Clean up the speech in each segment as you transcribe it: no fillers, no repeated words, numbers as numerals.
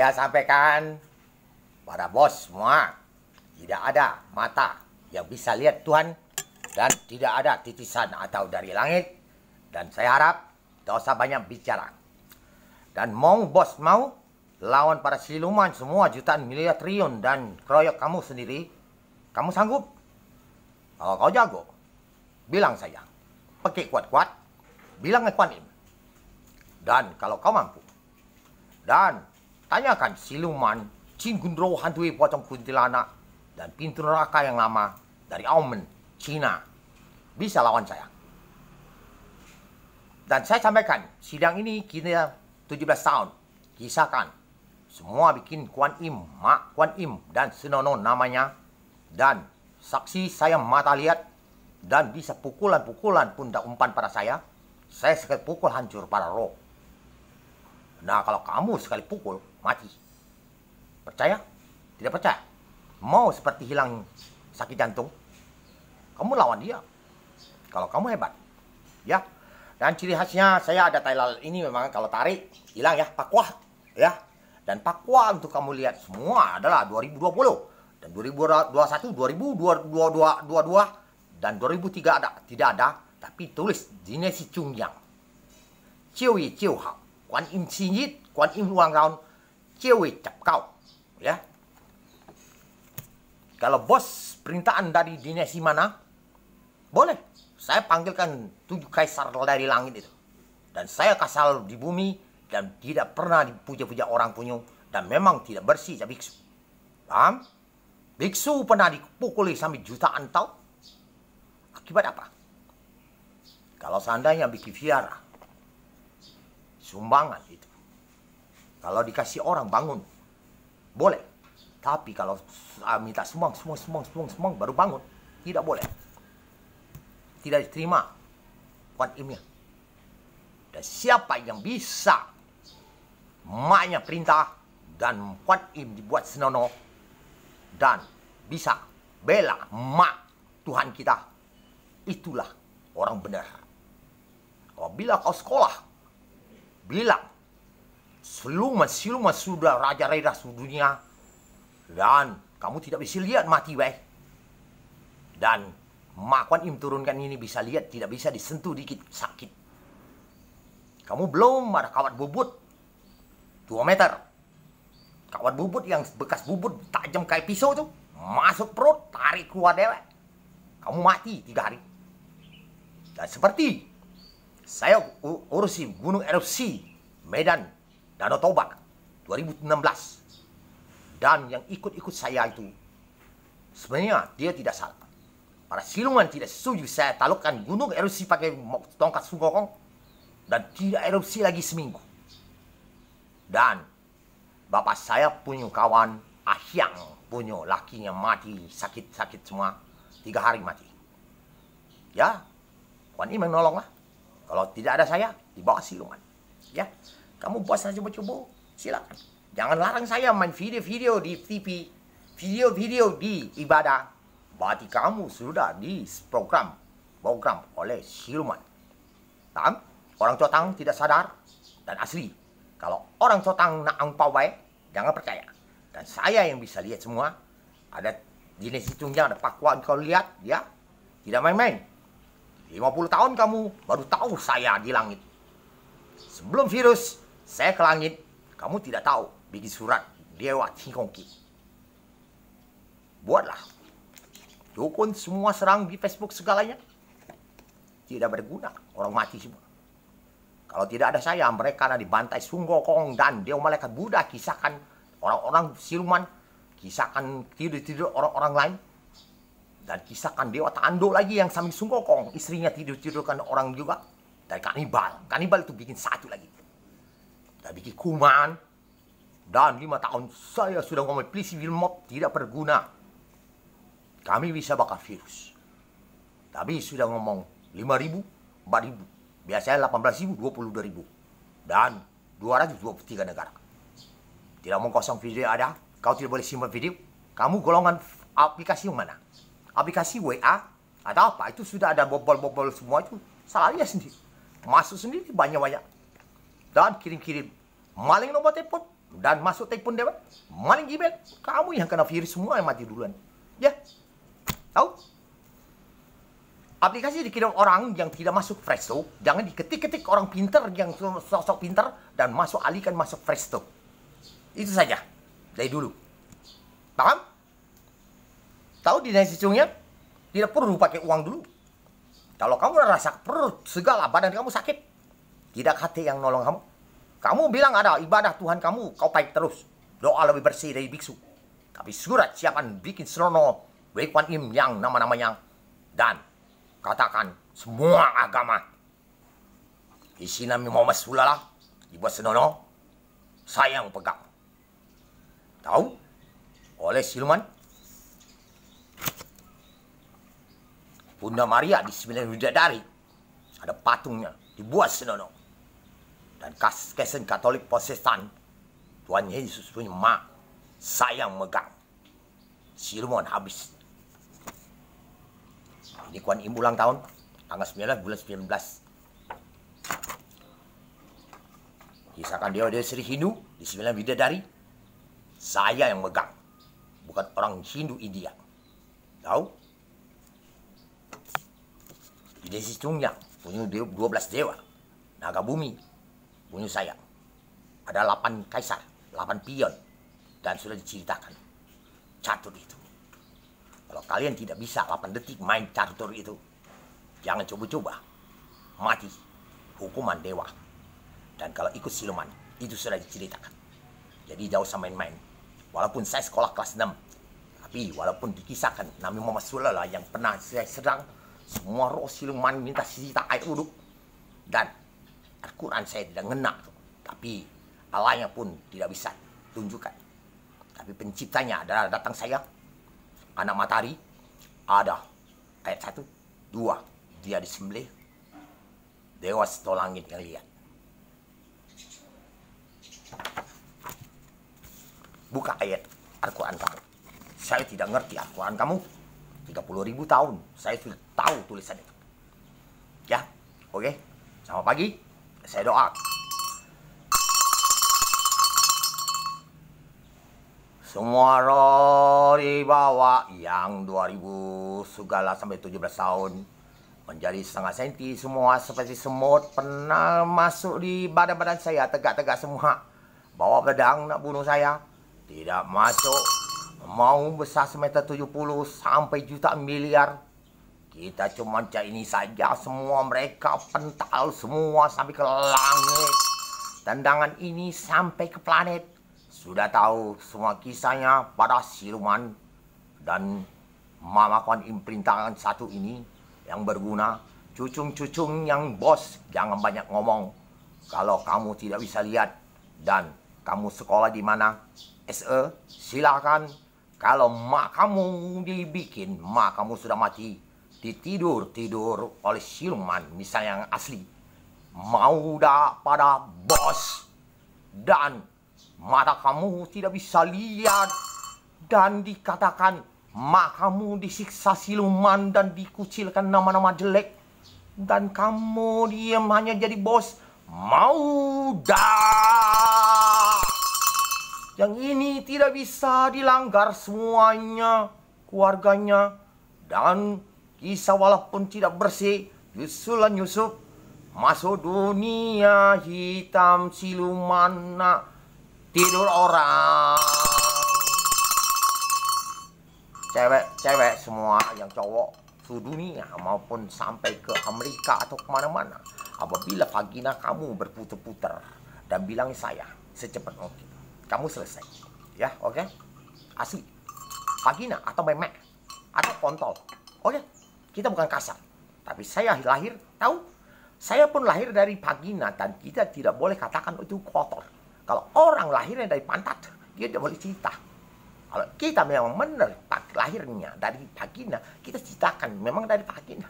Saya sampaikan pada bos semua, tidak ada mata yang bisa lihat Tuhan dan tidak ada titisan atau dari langit. Dan saya harap tidak usah banyak bicara. Dan bos mau lawan para siluman semua jutaan miliar triliun dan keroyok kamu sendiri, kamu sanggup? Kalau kau jago, bilang saja. Pakai kuat-kuat, bilang ke Kuan Im. Dan kalau kau mampu, dan tanyakan siluman, Chin Gundro hantui pocong kuntilanak, dan pintu neraka yang lama dari Aumen, Cina. Bisa lawan saya. Dan saya sampaikan, sidang ini kita 17 tahun. Kisahkan, semua bikin Kuan Im, Mak Kuan Im, dan Senono namanya. Dan saksi saya mata lihat, dan bisa pukulan-pukulan pun tak umpan pada saya sekali pukul hancur para roh. Nah, kalau kamu sekali pukul, mati. Percaya? Tidak percaya? Mau seperti hilang sakit jantung? Kamu lawan dia. Kalau kamu hebat. Ya. Dan ciri khasnya saya ada Thailand ini memang kalau tarik, hilang ya, pakwah. Ya. Dan pakwah untuk kamu lihat semua adalah 2020. Dan 2021, 2022, dan 2003 ada, tidak ada, tapi tulis Dinesi Chungyang. Ciwi Ciu Hao, Kuan Im Sinjit, Kuan Im Ulang Tahun, Ciwi Cap Kau. Ya. Kalau bos perintahan dari dinasti mana, boleh. Saya panggilkan 7 kaisar dari langit itu. Dan saya kasal di bumi dan tidak pernah dipuja-puja orang punya. Dan memang tidak bersih, saya biksu. Paham? Biksu pernah dipukuli sampai jutaan tahun. Akibat apa? Kalau seandainya bikin viara, sumbangan itu. Kalau dikasih orang bangun, boleh. Tapi kalau minta semua baru bangun, tidak boleh. Tidak diterima Kuan Imnya. Dan siapa yang bisa maknya perintah dan Kuan Im dibuat senonoh dan bisa bela mak Tuhan kita, itulah orang benar. Bila kau sekolah, bilang siluman sudah raja-raja seluruh dunia, dan kamu tidak bisa lihat mati baik. Dan mak Kuan Im turunkan ini bisa lihat, tidak bisa disentuh dikit sakit. Kamu belum ada kawat bubut 2 meter. Kawat bubut yang bekas bubut tajam kayak pisau tuh, masuk perut, tarik keluar dewek. Kamu mati 3 hari. Dan seperti saya urusi gunung erupsi Medan, Danau Toba 2016. Dan yang ikut-ikut saya itu, sebenarnya dia tidak salah. Para siluman tidak setuju saya talukkan gunung erupsi pakai tongkat Sungkokong. Dan tidak erupsi lagi seminggu. Dan bapak saya punya kawan Ahyang, punya lakinya mati, sakit-sakit semua, 3 hari mati. Ya, Kuan Im menolong lah. Kalau tidak ada saya, dibawa siluman. Ya, kamu bos saja coba-coba, silakan. Jangan larang saya main video-video di TV, video-video di ibadah. Berarti kamu sudah di program oleh siluman. Paham? Orang Cotang tidak sadar dan asli. Kalau orang Cotang nak angpau baik, jangan percaya. Dan saya yang bisa lihat semua. Ada dinasti Chungyang, ada Pakuan kau lihat, ya. Tidak main-main. 50 tahun kamu baru tahu saya di langit. Sebelum virus, saya ke langit. Kamu tidak tahu bikin surat Dewa Tingkongki. Buatlah. Dukun semua serang di Facebook segalanya. Tidak berguna. Orang mati semua. Kalau tidak ada saya, mereka ada dibantai Sungkokong dan Dewa Malaikat Buddha. Kisahkan orang-orang siluman. Kisahkan tidur-tidur orang-orang lain. Dan kisahkan Dewa Tando lagi yang sambil Sungkokong. Istrinya tidur-tidurkan orang juga. Dan kanibal. Kanibal itu bikin satu lagi. Dan bikin kuman. Dan 5 tahun saya sudah ngomong polisi Wilmot tidak berguna. Kami bisa bakar virus. Tapi sudah ngomong 5.000, 4.000. Biasanya 18.000, 22.000. Dan 223 negara. Tidak mau kosong video ada. Kau tidak boleh simpan video. Kamu golongan aplikasi yang mana? Aplikasi WA atau apa? Itu sudah ada bobol-bobol semua itu. Salah sendiri. Masuk sendiri banyak-banyak. Dan kirim-kirim. Maling nomor telepon. dan masuk telepon dewa, maling gibel, kamu yang kena virus semua yang mati duluan. Ya, tahu? Aplikasi dikirim orang yang tidak masuk Presto, jangan diketik-ketik orang pintar yang sosok pintar dan alihkan masuk Presto. Itu saja dari dulu. Paham? Tahu di sistemnya tidak perlu pakai uang dulu. Kalau kamu rasa perut segala badan kamu sakit, tidak hati yang nolong kamu. Kamu bilang ada ibadah Tuhan kamu, kau baik terus. Doa lebih bersih dari biksu. Tapi surat siapan bikin senono Kuan Im yang nama-namanya dan katakan semua agama. Isi nami Muhammad Sulala dibuat senono, saya yang pegang. Tahu? Oleh siluman. Bunda Maria di 9 Bidadari ada patungnya dibuat senono. Dan Kristen Katolik Protestan Tuhan Yesus punya mak, saya yang megang. Siluman habis. Ini Kuan Im ulang tahun tanggal 9 bulan 19. Kisahkan dia Sri Hindu di 9 Bidadari. Saya yang megang. Bukan orang Hindu India. Tahu? Di desa Cungnyang punya 12 dewa. Naga bumi punya saya. Ada 8 kaisar, 8 pion. Dan sudah diceritakan catur itu. Kalau kalian tidak bisa 8 detik main catur itu, jangan coba-coba. Mati. Hukuman dewa. Dan kalau ikut siluman, itu sudah diceritakan. Jadi jauh sama main-main. Walaupun saya sekolah kelas 6, tapi walaupun dikisahkan Nabi Muhammad Sulala yang pernah saya sedang, semua roh siluman minta sisa air uduk. Dan Al-Quran saya tidak ngena. Tapi Allahnya pun tidak bisa tunjukkan. Tapi penciptanya adalah datang saya, anak matahari. Ada ayat 1, 2, dia disembelih. Dewa seto langit yang lihat. Buka ayat Al-Quran kamu. Saya tidak ngerti Al-Quran kamu. 30.000 tahun saya sudah tahu tulisan itu. Ya, oke. Selamat pagi. Saya doa. Semua roh dibawa yang 2000 segala sampai 17 tahun menjadi setengah senti semua seperti semut pernah masuk di badan-badan saya, tegak-tegak semua. Bawa pedang nak bunuh saya. Tidak masuk. Mau besar semeter 70 sampai juta miliar. Kita cuma ini saja. Semua mereka pental semua sampai ke langit. Tendangan ini sampai ke planet. Sudah tahu semua kisahnya pada siluman. Dan Mama Kuan Im perintahkan satu ini yang berguna. Cucung-cucung yang bos, jangan banyak ngomong. Kalau kamu tidak bisa lihat dan kamu sekolah di mana, SE, silakan. Kalau mak kamu dibikin, mak kamu sudah mati, tidur oleh siluman, misalnya yang asli. Mau dah pada bos. Dan mata kamu tidak bisa lihat. Dan dikatakan, mak kamu disiksa siluman dan dikucilkan nama-nama jelek. Dan kamu diam hanya jadi bos. Mau dah. Yang ini tidak bisa dilanggar semuanya, keluarganya. Dan kisah walaupun tidak bersih, Yusulan Yusuf masuk dunia hitam siluman tidur orang. Cewek semua yang cowok sedunia maupun sampai ke Amerika atau kemana-mana. Apabila vagina kamu berputar-putar dan bilang saya secepat mungkin. Kamu selesai. Ya, oke? Asli. Vagina atau memek. Atau kontol. Oke? Kita bukan kasar. Tapi saya lahir, tahu? Saya pun lahir dari vagina. Dan kita tidak boleh katakan itu kotor. Kalau orang lahirnya dari pantat, dia tidak boleh cerita. Kalau kita memang benar lahirnya dari vagina, kita ceritakan memang dari vagina.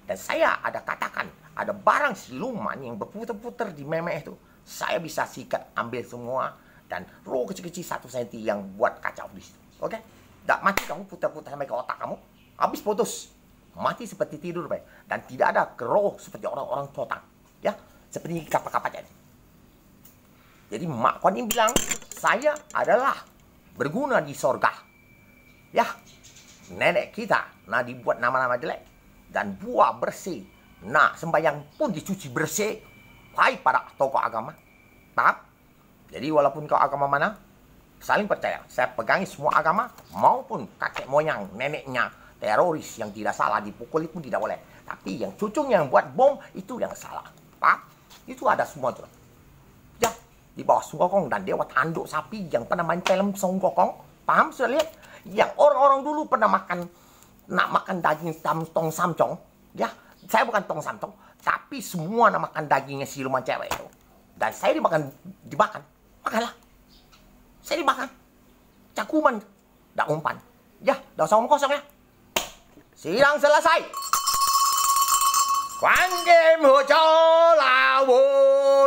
Dan saya ada katakan, ada barang siluman yang berputar-putar di memek itu. Saya bisa sikat, ambil semua. Dan roh kecil-kecil 1 senti yang buat kacau di situ. Oke? Tak mati kamu putar-putar sampai ke otak kamu. Habis putus. Mati seperti tidur, Pak. Dan tidak ada roh seperti orang-orang total. Ya? Seperti kapal-kapal jadi. Jadi Mak Kuan Im bilang, saya adalah berguna di sorga. Ya, nenek kita nah dibuat nama-nama jelek dan buah bersih. Nah, sembahyang pun dicuci bersih. Hai para tokoh agama. Paham? Jadi walaupun kau agama mana, saling percaya. Saya pegangi semua agama maupun kakek moyang, neneknya teroris yang tidak salah dipukul itu tidak boleh. Tapi yang cucunya yang buat bom itu yang salah. Paham? Itu ada semua tuh. Ya, di bawah Sungkokong dan Dewa Tanduk Sapi yang pernah main film Sungkokong. Paham sudah lihat? Yang orang-orang dulu pernah nak makan daging tong samcong. Ya, saya bukan tong samcong, tapi semua nak makan dagingnya siluman cewek itu. Dan saya dimakan. Makanlah. Saya dimakan. Cakuman, dak umpan. Ya, dah usah ngomong kosong ya. Sidang selesai. Quan Im Hu Zhou Lao Wu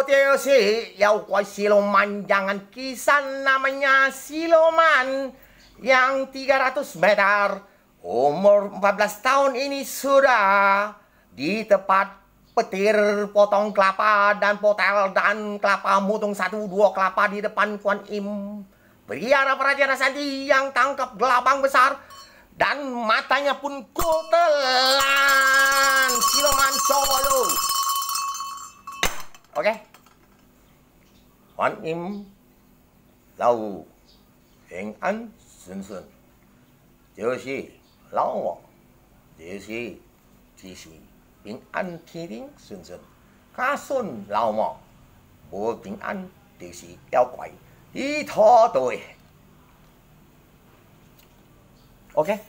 Diu Si. Yao siluman, jangan kisah namanya siluman yang 300 meter. Umur 14 tahun ini sudah di tempat petir potong kelapa dan potel dan kelapa mutung 1-2 kelapa di depan Kuan Im. Pelihara Praja Santi yang tangkap gelabang besar dan matanya pun kutelan. Siluman Solo. Oke. Kuan Im Lau平安顺顺，就是老王，就是平安天天顺顺。家孙老王无平安，就是妖怪一拖队。OK。